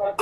Hello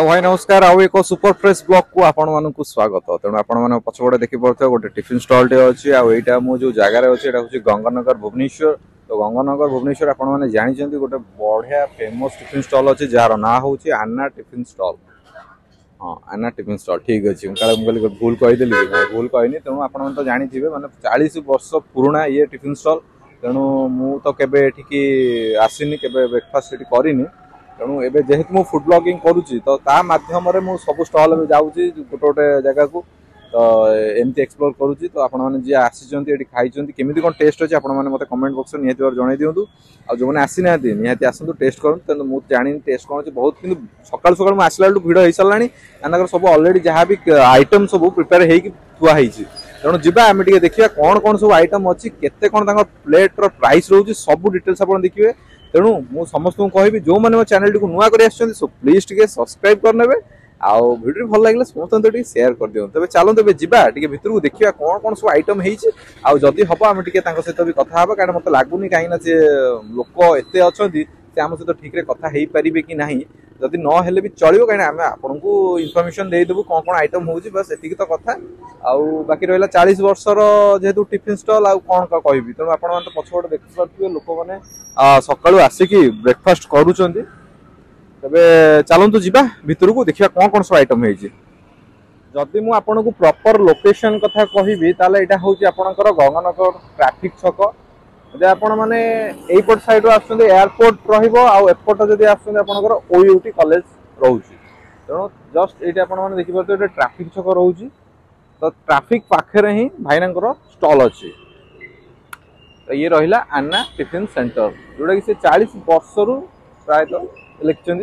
भाई नमस्कार आउ एक सुपर फ्रेश ब्लॉग को आपण मानक स्वागत तेणु आपण पछपटे देखी पार्थ गोटे टिफिन स्टॉल टे अच्छी आईटा मु जो जगार अच्छे गंगानगर भुवनेश्वर तो गंगानगर भुवनेश्वर आपण मैंने जानते गोटे बढ़िया फेमस टिफिन स्टॉल अच्छे जार ना हूँ आना टिफिन स्टॉल। हाँ आना टिफिन स्टॉल ठीक अच्छे मुझे भूल कहीदेली भूल कहनी तेणु आप तो जानी मैंने 40 वर्ष पुराना ये टिफिन स्टॉल तेणु मु तो केबे एठिकी आसीनी केबे ब्रेकफास्ट एठी करिनी तेणु एबे जेहेतु मु फूड ब्लॉगिंग करूची तो ता माध्यम रे मु सब स्टॉल में जाउची गोटे गोटे जगह को तो एमती एक्सप्लोर करूची तो आपण माने जे आसीचंती एठी खाइचंती केमिति कोन टेस्ट अछि आपण माने मते कमेंट बॉक्स रे निहाती बार जणाई दियंतु आ जो माने आसी नाती निहाती आसंतु टेस्ट करन तेनु मु जानि टेस्ट कोन अछि बहुत किंतु सकाल सकाल मु आसला लटु भिड होई सलानी अनकर सब ऑलरेडी जहां भी आइटम सब प्रिपेयर हेकी थुआ हेची तेणु जीवा आम टे देखा कौन कौन सब आइटम अच्छी केते कौन प्लेट प्राइस रोचे सब डिटेल्स आप देखिए तेणु मु समस्त को कहबी जो मैंने मो चैनल टी नुआ कर सो प्लीज टे सब्सक्राइब करने आउ वीडियो भल लगे समस्त टे शेयर कर दियो तबे चलो तबे जीवा टे भितर को देखिए कौन कौन सब आइटम होती आउ जदि हम आम टे सहित भी कथा हाँ कारण मत लगुनि कहीं से लोक एत अच्छा से आम सहित ठीक कथा हो पारे कि ना जदि नहेले भी चलो कहीं आम आपन को इनफर्मेशन देदेबू कौन कौन आइटम होची बस एति तो कथा आउ बाकी रहा 40 वर्षर जेहेतु टिफिन स्टॉल आउ कौन कहि तेणु आप पछपटे देखी पारे लोक मैंने सकाळु आसिकी ब्रेकफास्ट करूछंती तबे चलतु जीवा भितर को देखिया कौन कौन सब आइटम होती जदि मु आपन को प्रॉपर लोकेशन कथा कहबी ताले एटा होची आपनकर गंगानगर ट्रैफिक छक जदि आपण माने एपट साइड रो आछन एयरपोर्ट रहिबो आ एपट जदि आछन आपनकर ओयूटी कॉलेज रहउची तेणु जस्ट एटा आपण माने देखि परते ट्रैफिक छक रहउची तो ट्रैफिक पाखे ही भाईनांकर स्टॉल अच्छी तो ये रहिला आना टिफिन सेंटर जोटा कि से 40 वर्ष रु प्रायतः लिखिं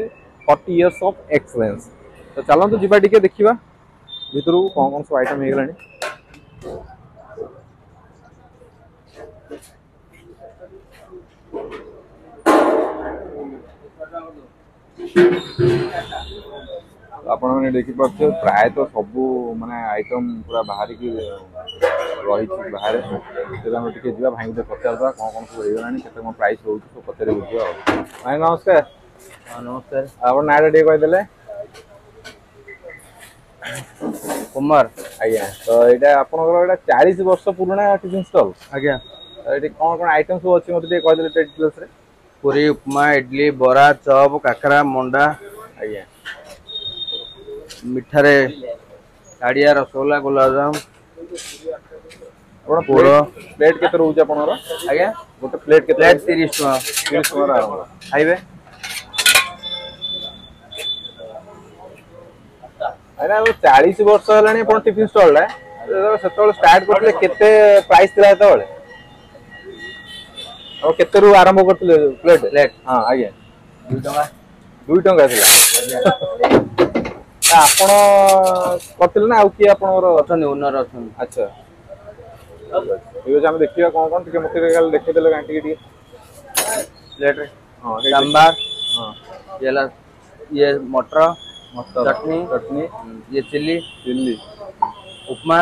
40 इयर्स ऑफ एक्सलेंस तो चलतु जीवा टिके देखिबा भितर कौन कौन सब आइटम हो आपण मैंने देखी पार्थे प्राय तो सबू माने आइटम पूरा बाहर की रही बाहर टे जा भाई पचार कौन कौन सब होगानी के प्राइस रोज सब पचारे बुझे भाई नमस्कार। हाँ नमस्कार आप ना टे कहीदे कुमार आज्ञा तो यहाँ आप 40 वर्ष पुराना टिफिन स्टॉल आज्ञा ये कौन कौन आइटम सब अच्छी मतलब कहीदे डिटेल्स रे पूरी उपमा इडली बरा चप काकरा मंडा आज्ञा मिठारे काड़िया रसगोल्ला गुलाबजाम प्लेट केते रहउछ आपनर आज्ञा गोटे प्लेट केते 30 टका खाइबे अरे 40 वर्ष हलानी अपन टिफिन स्टॉल से स्टार्ट करते केते प्राइस थिला हेतबेले और केते रु आरंभ करते प्लेट हां आज्ञा 2 टका थिला आपण करथिले ना आउ कि आपनर अछन ओनर अछन अच्छा ठीक है हम देखिया कौन कौन टिके मते गाल देखि देले गांटी टिके प्लेट रे हां सांबार हां ये मटर चटनी ये चिल्ली उपमा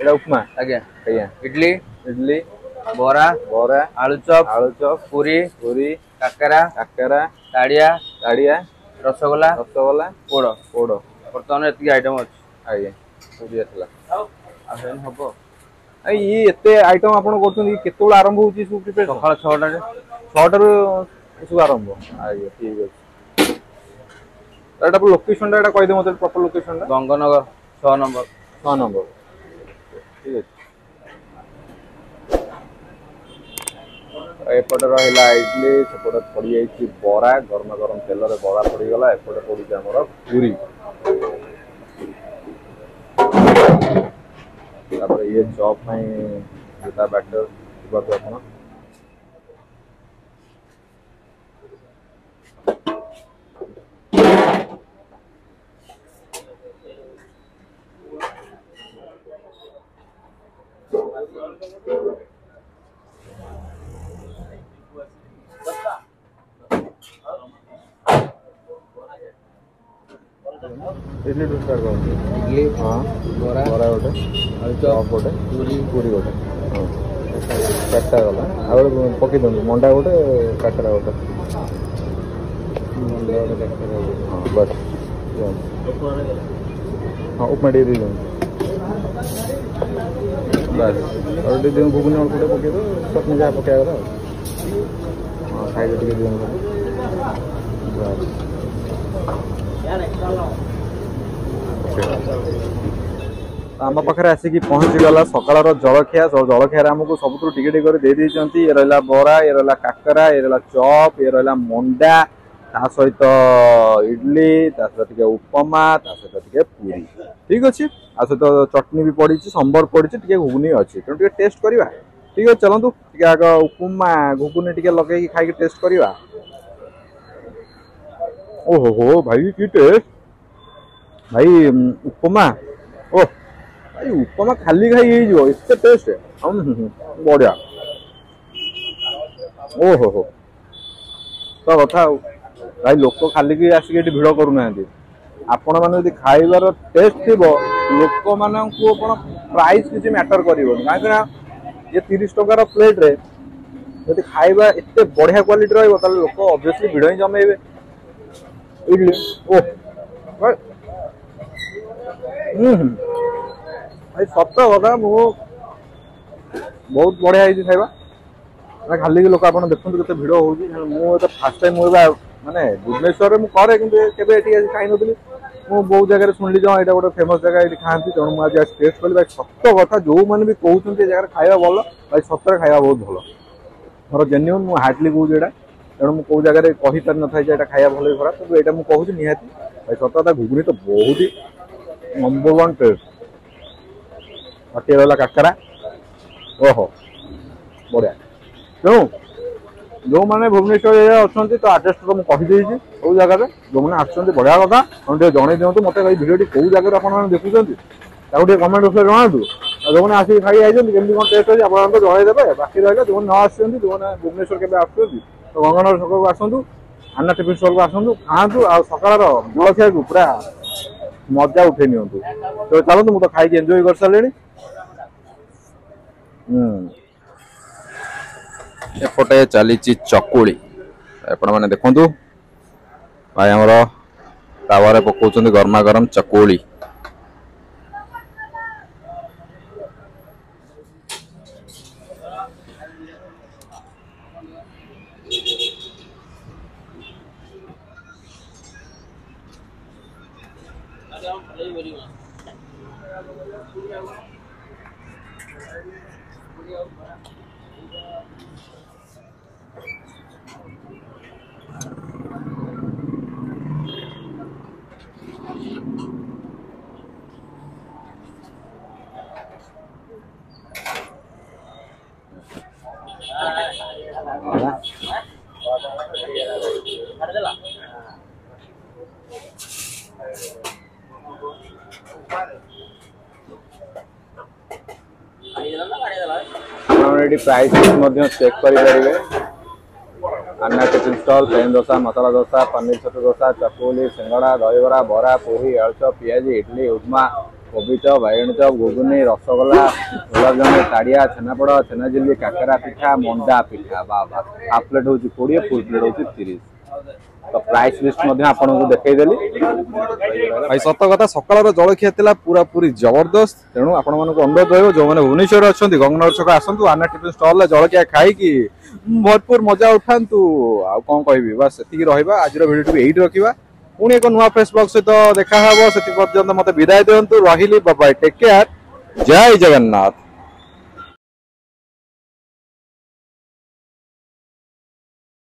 एडा उपमा आज्ञा आज्ञा इडली बरा आलू चप पूरी काकरा काड़िया रसगोल्ला पोड़ बर्तमान एति आइटम अच्छी आज्ञा पूरी आथला हबो ये एते आइटम आपण करछन केते बेला आरंभ होची सब प्रिपेयर सकाळ 6टा रे 6टा रे सब आरंभ आज्ञा ठीक अछि एटा लोकेशन एटा कहि दे मते प्रॉपर लोकेशन गंगानगर 6 नंबर ठीक अछि एपटे रहा इडली सेपटे पड़ जाइए बरा गरम गरम तेल रे बरा पड़गला एपटे पड़ी आमर पूरी ये चॉप ତା ବ୍ୟାଟର ଦେଖିପାରୁଥିବେ ଆପଣ। इडली डोसा इडली हाँ बरा बरा गोटे चप गोटे पूरी पूरी गोटे हाँ चार्टा गला आउ पकई दिखाँ मंडा गोटे काकरा गोटे हाँ बस हाँ उपमा टे दी दिखाँ बस और दिन घुगुनी अल्प पकई दो चटनी जहाँ पकड़ा हाँ खाई टे दिखाँ बस आम पाखे आसिक पहुँचीगला सकाल जलखिया जलखिया आमको सब टे टे ये रहा बरा ये रहा काकरा ये रहा चप ये रहा मंडा ता सहित इडली ता सहित उपमा ता सहित पूरी ठीक अच्छे आ सहित चटनी भी पड़ी संबर पड़ी घुगुनी अच्छी तेणु टेस्ट करवा ठीक है चलतु आग उपमा घुगुनी टे लगे खाई टेस्ट करवा ओहो हो भाई की टेस्ट भाई उपमा ओ भाई उपमा खाली खाई एत टेस्ट बढ़िया ओहो हो तो कथा भाई लोक खाली की आसिक भिड़ करूना आपण मैंने खाइबार टेस्ट थी लोक मान प्राइस किसी मैटर कर कहीं ये 30 टकर प्लेट रे यदि खाइबा एत बढ़िया क्वालिटी रहा लोक ऑब्वियसली भिड़ ही जमेबे इडली ओ भाई भाई सत कथा मु बहुत बढ़िया है खाइबा खाली लोक आप देखते केते भिड़ हो फास्ट टाइम माने भुवनेश्वर में करे कि खाई नी मु बहुत जगह शुणिली यहाँ गोटे फेमस जगह ये खाती तेणु मुझे टेस्ट कली भाई सत कथा जो मैंने भी कहते जगह खाଇବା भल भाई सतरे खाଇବା बहुत भल मोर जेन्युइन मुझे हार्टली कहूँ यहाँ तेणु मुझे कौ जगह कही पारि न था खाଇବା भल खराब तो यहाँ मुझे कहूँ निहाती भाई सत कथा घुगुनी तो बहुत ही नंबर 1 टेस्ट बाकी रहा काकरा ओहो बढ़िया तेणु जो मैंने भुवनेश्वर अच्छा तो आड्रेस तो मुझे कहीदे सब जगह जो मैंने आसुँच बढ़िया कथा टे जन दिखाँ मत भिडियो कौ जगह आप देखुं कमेंट बक्स में जनातु जो मैंने आसिक खाई आई केमती कौन टेस्ट अच्छे आप जनईदेवे बाकी रहा जो न आसुँच जो मैंने भुवनेश्वर के आसुँच तो गंगानगर छक को आसतु अन्ना टिफिन स्टॉल को आसतु खातु आ सकाल जलखिया को पूरा मजा उठे नि तो चलते मुझे खाई एंजॉय कर सारे एपटे चली चकुली आपण मैंने देखु भाई आमर तावा पकाउछन गरमा गरम चकुली प्राइस चेक करेंगे अन्ना tiffin stall plane dosa masala dosa paneer छतु dosa चकुली सिंगड़ा दहीबरा बरा पूरी आलुचप पियाजी इडली उपमा कोबी चप बैगन चप घुगुनी रसगोला गुलाबजामुन ताड़िया छेनापोड़ छेनाझिल्ली काकरा पिठा मंडा पिठा बाबा हाफ प्लेट हूँ 20 फुल प्लेट हूँ 30 तो प्राइस लिस्ट आपको देखईदेली भाई सत कथा सकाल जलखिया पूरा पूरी जबरदस्त तेणु आपण अनुरोध रहा जो मैंने भुवनेश्वर अच्छा गंगानगर छक आसतु अन्ना टिफिन स्टॉल जलखिया खाई भरपूर मजा उठातु आ कौन कह बस से आज भिडियो यही रखा पुणी एक नुआ फ्रेश ब्लॉग सहित देखा से पर्यंत मत विदाय दिंतु रही बाय टेक केयर जय जगन्नाथ।